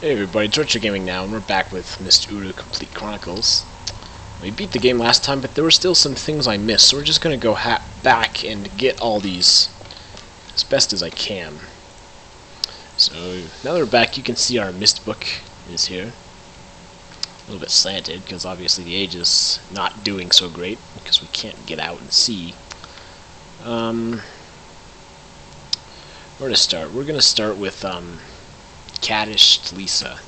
Hey everybody, Relto Gaming now, and we're back with Mr. Uru Complete Chronicles. We beat the game last time, but there were still some things I missed, so we're just gonna go back and get all these as best as I can. So, now that we're back, you can see our missed book is here. A little bit slanted, because obviously the age is not doing so great, because we can't get out and see. Where to start? We're gonna start with, Caddish Lisa.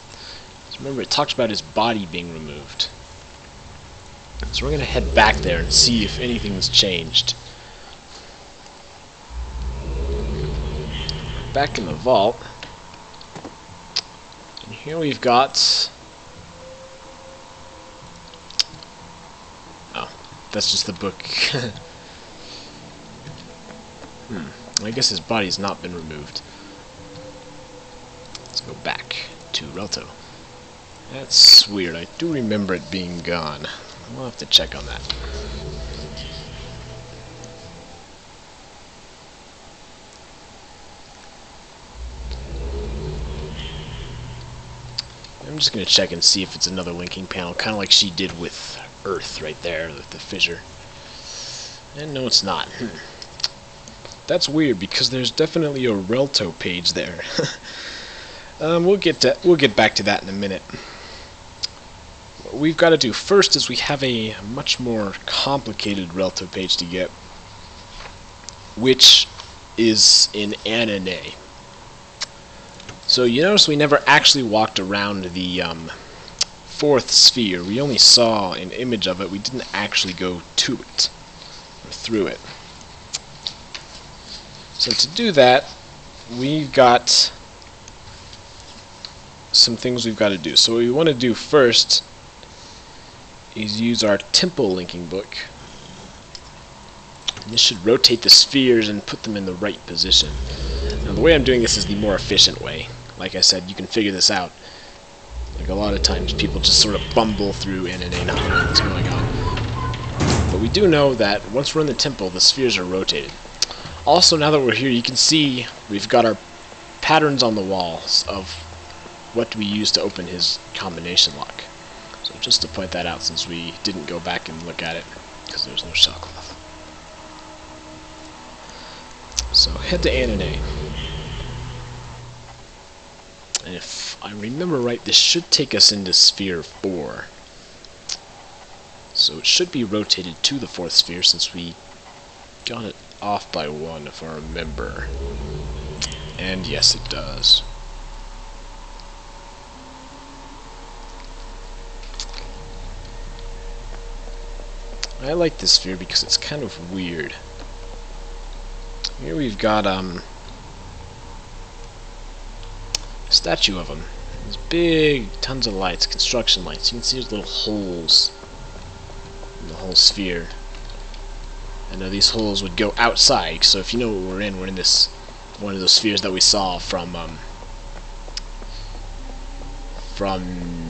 So remember, it talked about his body being removed. So we're going to head back there and see if anything's changed. Back in the vault. And here we've got... Oh, that's just the book. I guess his body's not been removed. Let's go back to Relto. That's weird. I do remember it being gone. We'll have to check on that. I'm just going to check and see if it's another linking panel, kind of like she did with Earth right there, with the fissure. And no, it's not. That's weird, because there's definitely a Relto page there. We'll get back to that in a minute. What we've got to do first is we have a much more complicated Relto page to get, which is in Ahnonnay. So you notice we never actually walked around the fourth sphere. We only saw an image of it. We didn't actually go to it or through it. So to do that, we've got some things we've got to do. So what we want to do first is use our temple linking book. And this should rotate the spheres and put them in the right position. Now the way I'm doing this is the more efficient way. Like I said, you can figure this out. Like a lot of times people just sort of bumble through Ahnonnay not knowing what's going on. But we do know that once we're in the temple, the spheres are rotated. Also, now that we're here, you can see we've got our patterns on the walls of what we use to open his combination lock. So just to point that out, since we didn't go back and look at it because there's no shell cloth. So head to Ahnonnay. And if I remember right, this should take us into sphere 4. So it should be rotated to the fourth sphere, since we got it off by 1, if I remember. And yes, it does. I like this sphere because it's kind of weird. Here we've got a statue of him. These big, tons of lights, construction lights. You can see there's little holes in the whole sphere. I know these holes would go outside, so if you know what we're in this one of those spheres that we saw from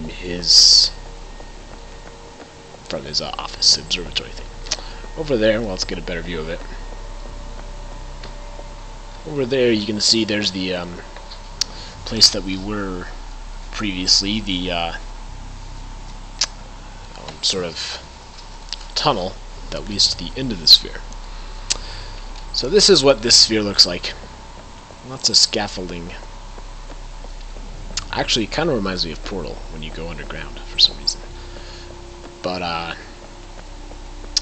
his office observatory thing. Over there, well, let's get a better view of it. Over there, you can see there's the place that we were previously, the sort of tunnel that leads to the end of the sphere. So this is what this sphere looks like. Lots of scaffolding. Actually, it kind of reminds me of Portal when you go underground for some reason. But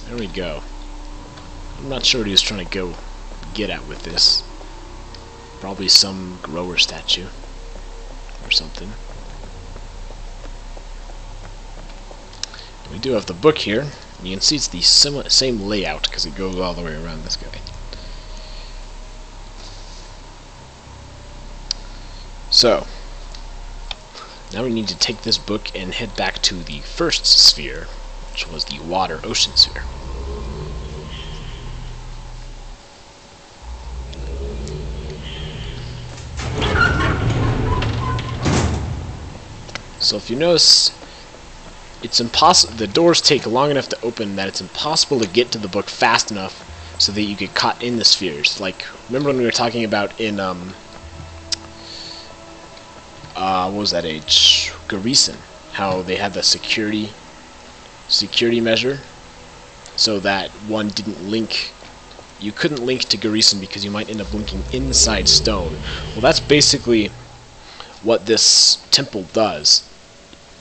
there we go. I'm not sure what he was trying to get at with this. Probably some grower statue or something. We do have the book here. You can see it's the same layout because it goes all the way around this guy. So, now we need to take this book and head back to the first sphere, which was the water ocean sphere. So if you notice, it's impossible. The doors take long enough to open that it's impossible to get to the book fast enough so that you get caught in the spheres. Like, remember when we were talking about in what was that age? Garrison. How they had the security measure, so that one didn't link. You couldn't link to Garrison because you might end up linking inside stone. Well, that's basically what this temple does.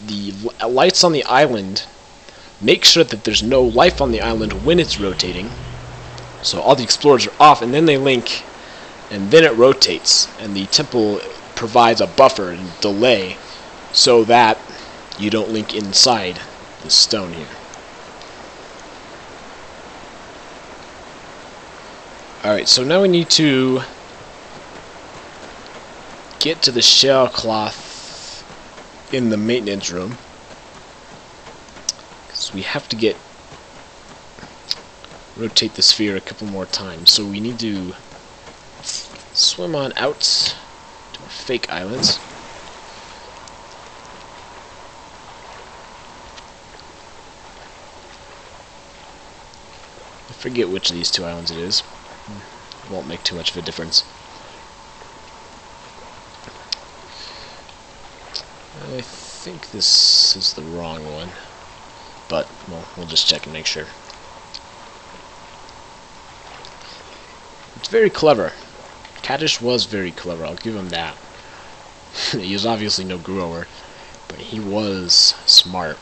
The lights on the island make sure that there's no life on the island when it's rotating. So all the explorers are off, and then they link, and then it rotates, and the temple provides a buffer and delay so that you don't link inside the stone here. Alright, so now we need to get to the shell cloth in the maintenance room, because we have to rotate the sphere a couple more times. So we need to swim on out to our fake islands. I forget which of these two islands it is. It won't make too much of a difference. I think this is the wrong one, but well, we'll just check and make sure. It's very clever. Kaddish was very clever, I'll give him that. He was obviously no grower, but he was smart.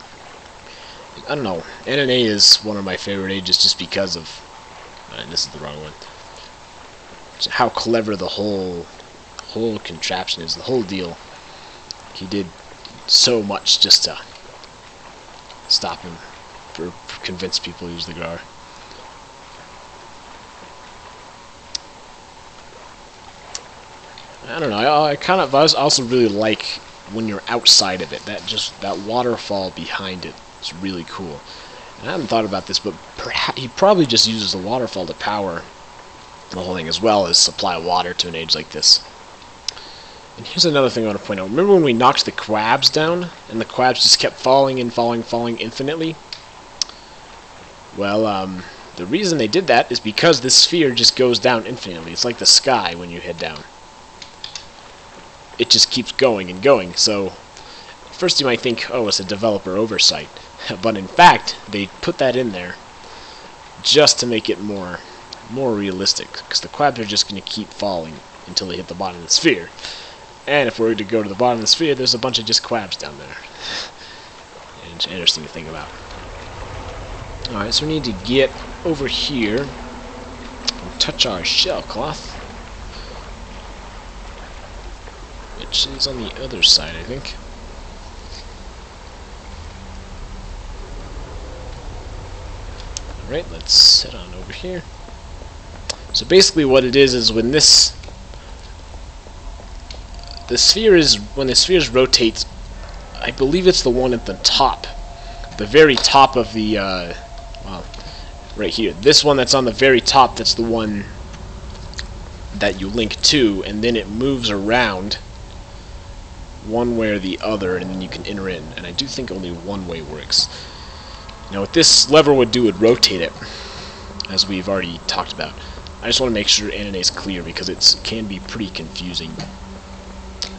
I don't know, Ahnonnay is one of my favorite ages just because of... this is the wrong one. How clever the whole contraption is, the whole deal. He did so much just to stop him, for convince people to use the Gar. I don't know. I also really like when you're outside of it. That waterfall behind it is really cool. And I haven't thought about this, but he probably just uses the waterfall to power the whole thing, as well as supply water to an age like this. And here's another thing I want to point out. Remember when we knocked the crabs down, and the crabs just kept falling and falling infinitely? Well, the reason they did that is because this sphere just goes down infinitely. It's like the sky when you head down. It just keeps going and going. So, first you might think, oh, it's a developer oversight. But in fact, they put that in there just to make it more realistic, because the crabs are just going to keep falling until they hit the bottom of the sphere. And if we're to go to the bottom of the sphere, there's a bunch of just crabs down there. And it's interesting to think about. Alright, so we need to get over here and touch our shell cloth, which is on the other side, I think. Alright, let's head on over here. So basically what it is when when the spheres rotate, I believe it's the one at the top, the very top of the, well, right here. This one that's on the very top, that's the one that you link to, and then it moves around one way or the other, and then you can enter in. And I do think only one way works. Now what this lever would do would rotate it, as we've already talked about. I just want to make sure Ahnonnay's clear, because it can be pretty confusing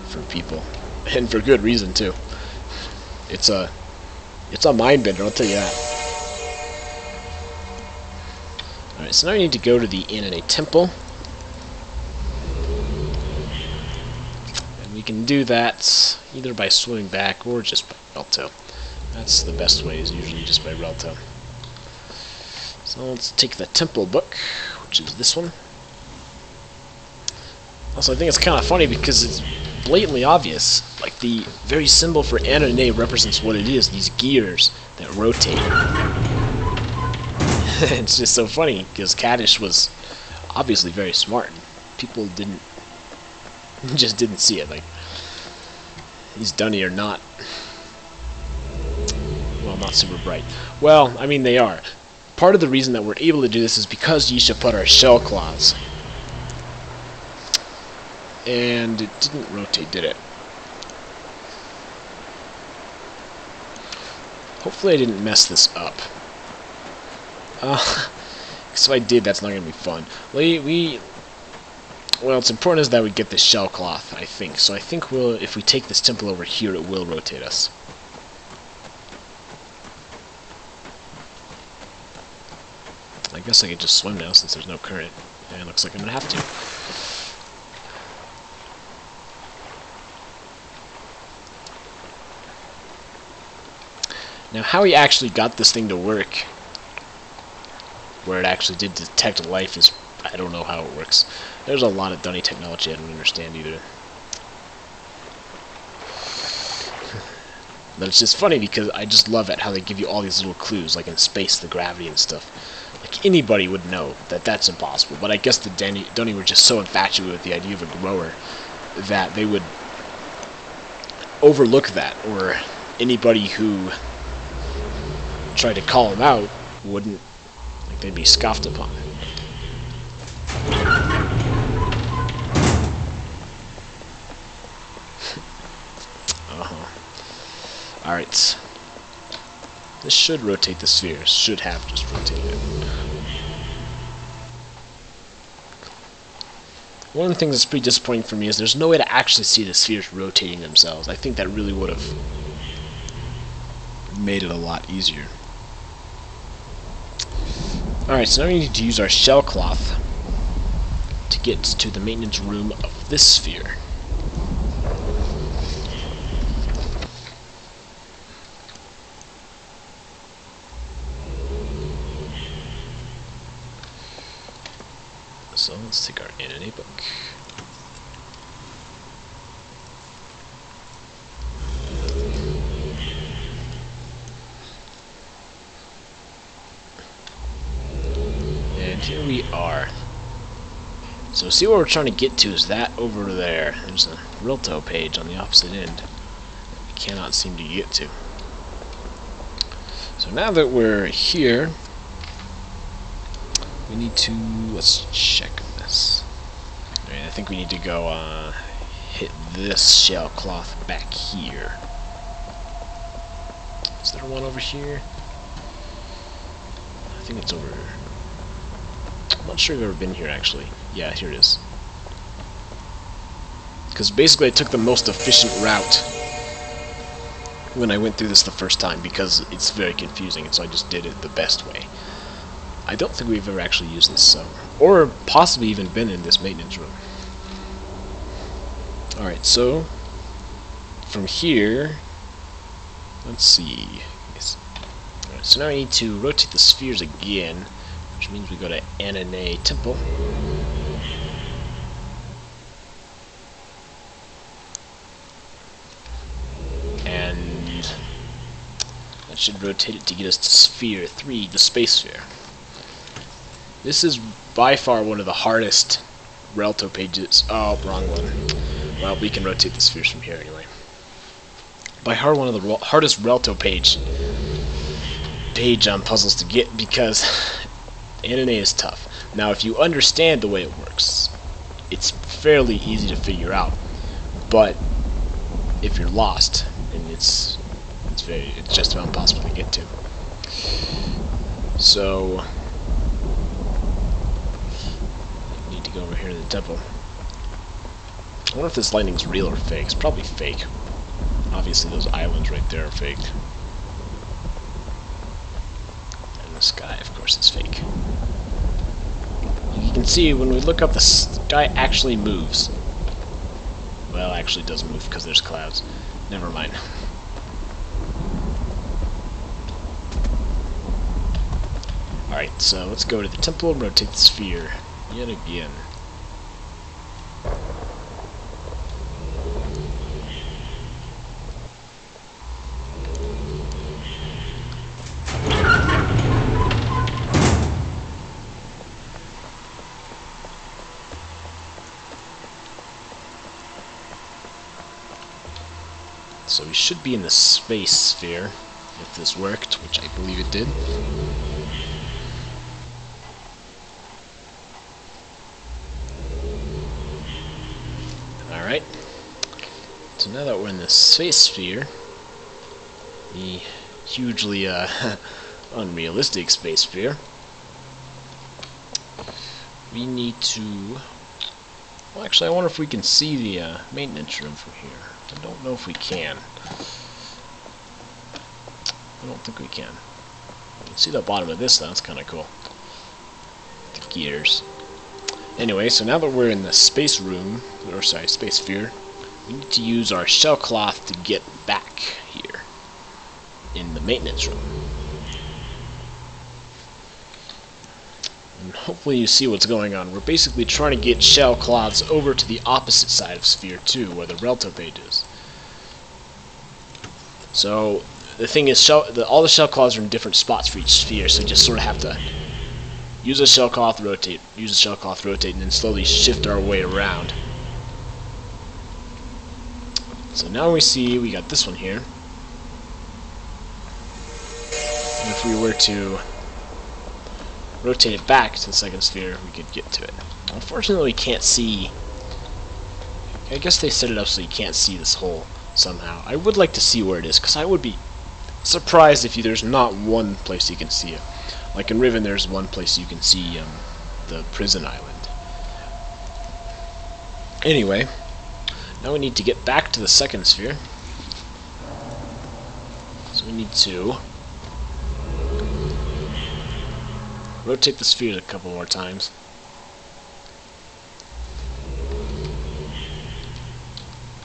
for people, and for good reason too. It's a mind bender, I'll tell you that. Alright, so now we need to go to the Ahnonnay temple, and we can do that either by swimming back or just by Relto. That's the best way, is usually just by Relto. So let's take the temple book, which is this one. Also, I think it's kind of funny because it's blatantly obvious. Like, the very symbol for Ahnonnay represents what it is, these gears that rotate. It's just so funny, because Kaddish was obviously very smart. People just didn't see it. Like, these Dunny are not, well, not super bright. Well, I mean, they are. Part of the reason that we're able to do this is because Yisha put our shell claws. And it didn't rotate, did it? Hopefully I didn't mess this up. If I did, that's not going to be fun. We Well, it's important is that we get this shell cloth, I think. So I think if we take this temple over here, it will rotate us. I guess I could just swim now since there's no current. And it looks like I'm going to have to. Now, how he actually got this thing to work, where it actually did detect life, is I don't know how it works. There's a lot of dunny technology I don't understand either. But it's just funny because I just love it how they give you all these little clues, like in space, the gravity and stuff. Like anybody would know that that's impossible, but I guess the dunny were just so infatuated with the idea of a grower that they would overlook that, or anybody who tried to call them out wouldn't, like they'd be scoffed upon. Alright. This should rotate the sphere. Should have just rotated it. One of the things that's pretty disappointing for me is there's no way to actually see the spheres rotating themselves. I think that really would have made it a lot easier. Alright, so now we need to use our shell cloth to get to the maintenance room of this sphere. So let's take our Ahnonnay book. And here we are. So see what we're trying to get to is that over there. There's a Relto page on the opposite end that we cannot seem to get to. So now that we're here, we need to, let's check this. Alright, I think we need to go hit this shell cloth back here. Is there one over here? I think it's over here. I'm not sure if I've ever been here actually. Yeah, here it is. Because basically I took the most efficient route when I went through this the first time because it's very confusing, and so I just did it the best way. I don't think we've ever actually used this, or possibly even been in this maintenance room. Alright, so from here, let's see. Yes. Alright, so now I need to rotate the spheres again, which means we go to Ahnonnay Temple. And that should rotate it to get us to Sphere 3, the Space Sphere. This is by far one of the hardest Relto pages. Oh, wrong one. Well, we can rotate the spheres from here anyway. By far one of the hardest Relto page puzzles to get because Ahnonnay is tough. Now, if you understand the way it works, it's fairly easy to figure out. But if you're lost, and it's just about impossible to get to. So go over here to the temple. I wonder if this lightning's real or fake. It's probably fake. Obviously those islands right there are fake. And the sky, of course, is fake. You can see when we look up, the sky actually moves. Well, actually it doesn't move because there's clouds. Never mind. Alright, so let's go to the temple and rotate the sphere yet again. So we should be in the space sphere if this worked, which I believe it did. Alright, so now that we're in the space sphere, the hugely unrealistic space sphere, we need to Well, actually, I wonder if we can see the maintenance room from here. I don't know if we can. I don't think we can. You can see the bottom of this, though. That's kind of cool. The gears. Anyway, so now that we're in the space room, or sorry, space sphere, we need to use our shell cloth to get back here in the maintenance room. And hopefully you see what's going on. We're basically trying to get shell cloths over to the opposite side of Sphere 2, where the Relto page is. So, the thing is, all the shell cloths are in different spots for each sphere, so you just sort of have to use a shell cloth, rotate, use a shell cloth, rotate, and then slowly shift our way around. So now we see we got this one here. And if we were to rotate it back to the second sphere, we could get to it. Unfortunately, we can't see. I guess they set it up so you can't see this hole somehow. I would like to see where it is, because I would be surprised if there's not one place you can see it. Like in Riven, there's one place you can see the prison island. Anyway, now we need to get back to the second sphere. So we need to rotate the sphere a couple more times.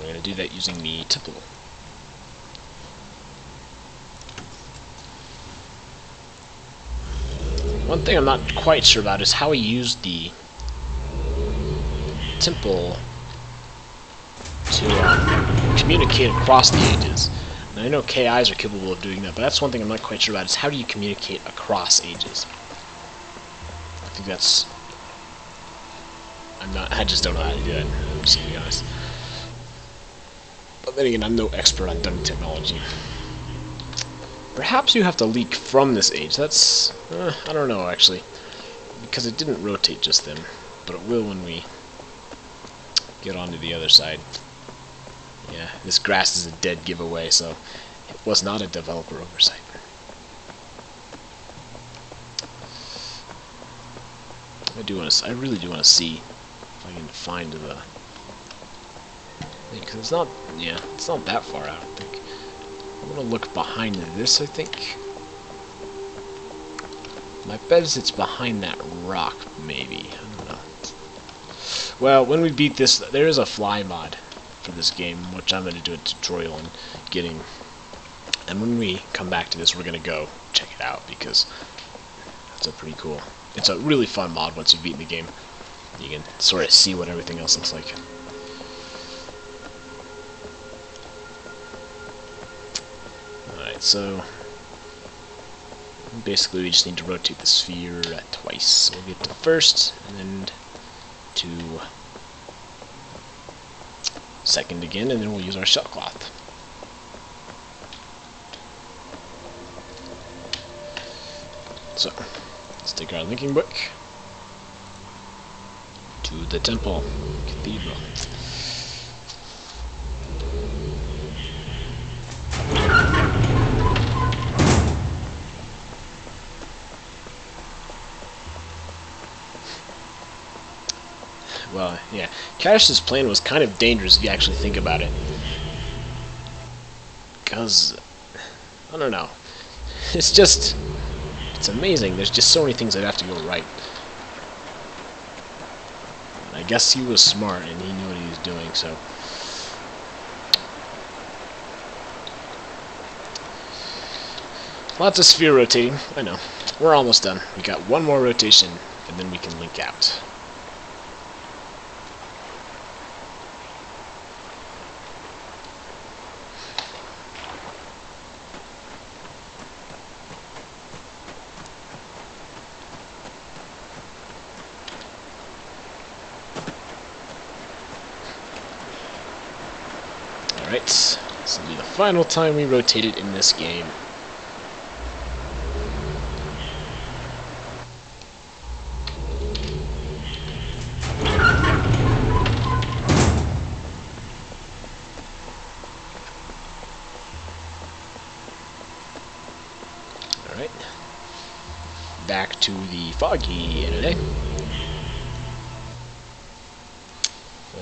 We're going to do that using the temple. One thing I'm not quite sure about is how he used the temple to communicate across the ages. And I know KIs are capable of doing that, but that's one thing I'm not quite sure about, is how do you communicate across ages? I think that's... I just don't know how to do it, just to be honest. But then again, I'm no expert on dungeon technology. Perhaps you have to leak from this age. That's... I don't know, actually. Because it didn't rotate just then. But it will when we get onto the other side. Yeah, this grass is a dead giveaway, so it was not a developer oversight. I really do want to see if I can find the... Because it's not... Yeah, it's not that far out, I think. I'm going to look behind this, I think. My bet is it's behind that rock, maybe. I don't know. Well, when we beat this, there is a fly mod for this game, which I'm going to do a tutorial on getting. And when we come back to this, we're going to go check it out, because it's a pretty cool... It's a really fun mod once you've beaten the game. You can sort of see what everything else looks like. Alright, so basically we just need to rotate the sphere twice. So we'll get to first, and then to second again, and then we'll use our shell cloth. So, let's take our linking book to the temple cathedral. Well, yeah, Kadish's plan was kind of dangerous if you actually think about it. Because, I don't know, it's just... It's amazing. There's just so many things that have to go right. And I guess he was smart and he knew what he was doing, so... Lots of sphere rotating. I know. We're almost done. We got one more rotation, and then we can link out. Alright, this will be the final time we rotate it in this game. Alright, back to the foggy Ahnonnay.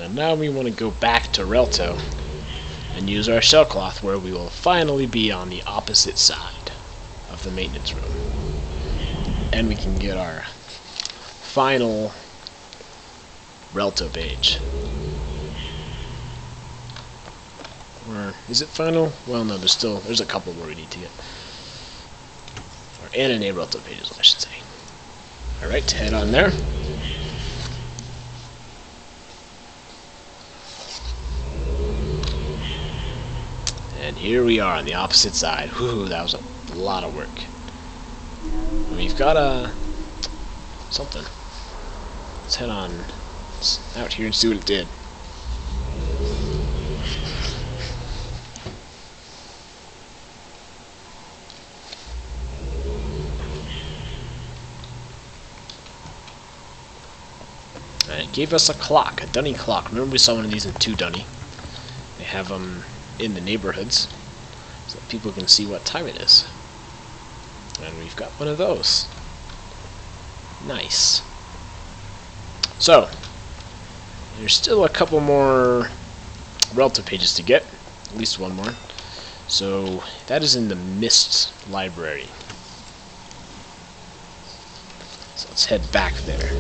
And now we want to go back to Relto and use our shell cloth, where we will finally be on the opposite side of the maintenance room. And we can get our final Relto page. Or is it final? Well, no, there's a couple more we need to get. Or Ahnonnay Relto pages, I should say. Alright, head on there. And here we are on the opposite side. Whew, that was a lot of work. We've got something. Let's head on out here and see what it did. And it gave us a clock, a dunny clock. Remember we saw one of these in 2 dunny. They have them in the neighborhoods so that people can see what time it is. And we've got one of those. Nice. So, there's still a couple more Relto pages to get. At least one more. So, that is in the Mist library. So let's head back there.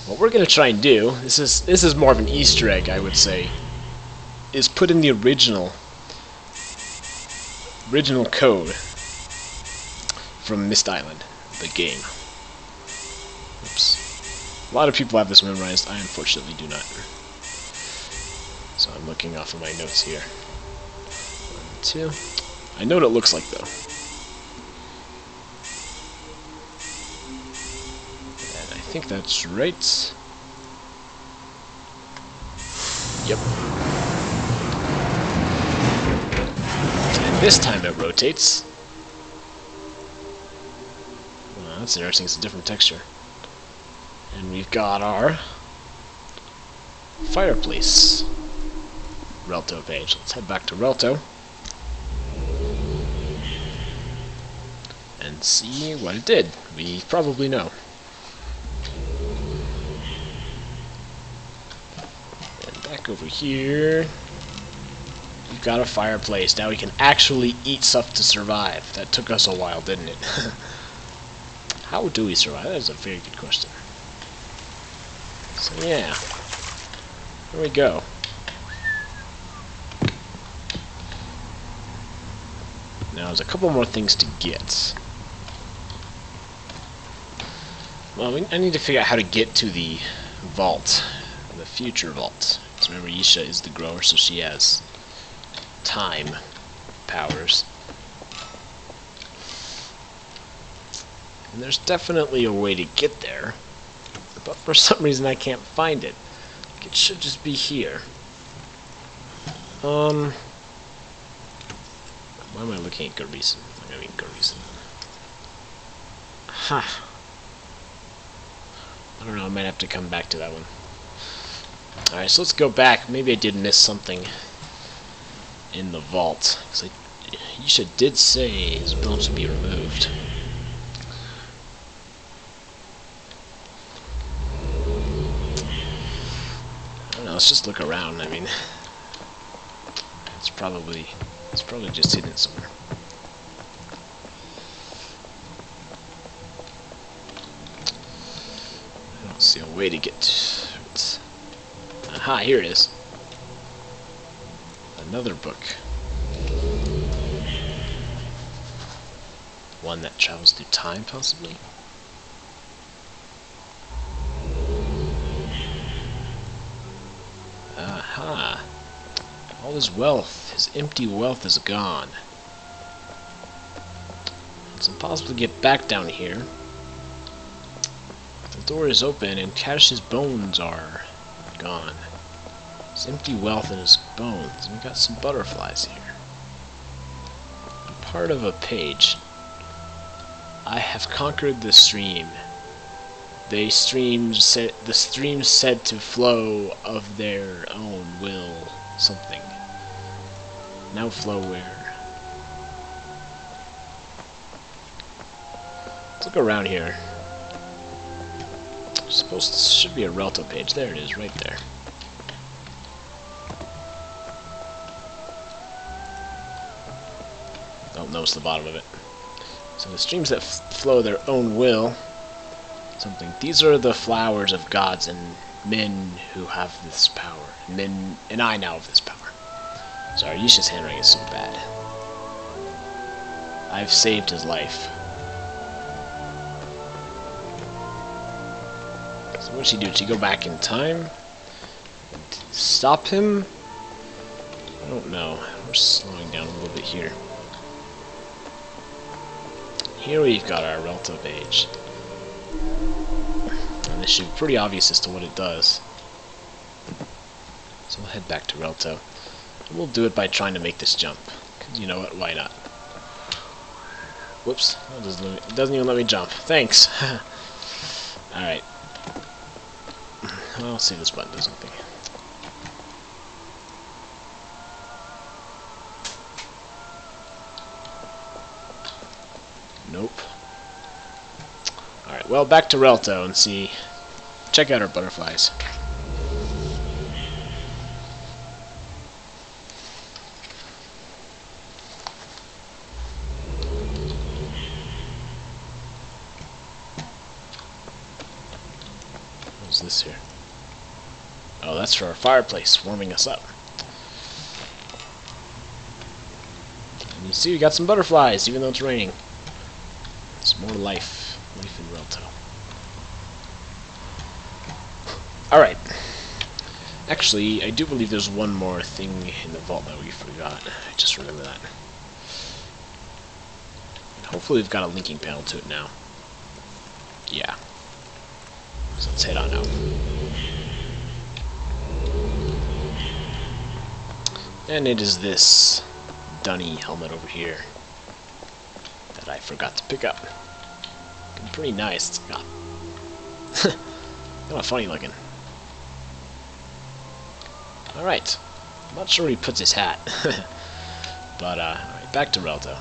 What we're going to try and do, this is more of an Easter egg, I would say, is put in the original code from Mist Island, the game. Oops. A lot of people have this memorized. I unfortunately do not. So I'm looking off of my notes here. 1, 2. I know what it looks like, though. And I think that's right. Yep. And this time it rotates. Well, that's interesting. It's a different texture. And we've got our fireplace Relto page. Let's head back to Relto and see what it did. We probably know. And back over here, we've got a fireplace. Now we can actually eat stuff to survive. That took us a while, didn't it? How do we survive? That is a very good question. So yeah, here we go. Now there's a couple more things to get. Well, I need to figure out how to get to the vault, the future vault. So remember, Isha is the grower, so she has time powers. And there's definitely a way to get there, but for some reason I can't find it. It should just be here. Why am I looking at Garrison? I mean Garrison. Ha! I don't know, I might have to come back to that one. Alright, so let's go back. Maybe I did miss something in the vault. Because Isha did say his bones would be removed. I don't know, let's just look around. I mean, it's probably just hidden somewhere. I don't see a way to get to it. Aha, here it is. Another book. One that travels through time, possibly? Aha. All his wealth, his empty wealth is gone. It's impossible to get back down here. The door is open and Kadish's bones are gone. His empty wealth and his bones. And we got some butterflies here. Part of a page. I have conquered the stream. The streams said to flow of their own will. Something. Now flow where? Let's look around here. Should be a Relto page. There it is, right there. Don't notice the bottom of it. So the streams that flow their own will. Something. These are the flowers of gods and men who have this power. Men and I now have this power. Sorry, Yisha's handwriting is so bad. I've saved his life. So what did she do? Did she go back in time? Stop him? I don't know. We're slowing down a little bit here. Here we've got our Relto page. And this should be pretty obvious as to what it does. So we'll head back to Relto. And we'll do it by trying to make this jump. 'Cause you know what? Why not? Whoops. It doesn't even let me jump. Thanks. Alright. Well, let's see if this button does anything. Nope. Alright, well, back to Relto and see. Check out our butterflies. What's this here? Oh, that's for our fireplace, warming us up. And you see, we got some butterflies, even though it's raining. It's more life in Relto. Alright. Actually, I do believe there's one more thing in the vault that we forgot. I just remember that. And hopefully we've got a linking panel to it now. Yeah. So let's head on out. And it is this dunny helmet over here that I forgot to pick up. Looking pretty nice. It's got kind of funny looking. Alright. I'm not sure where he puts his hat. But, alright, back to Relto.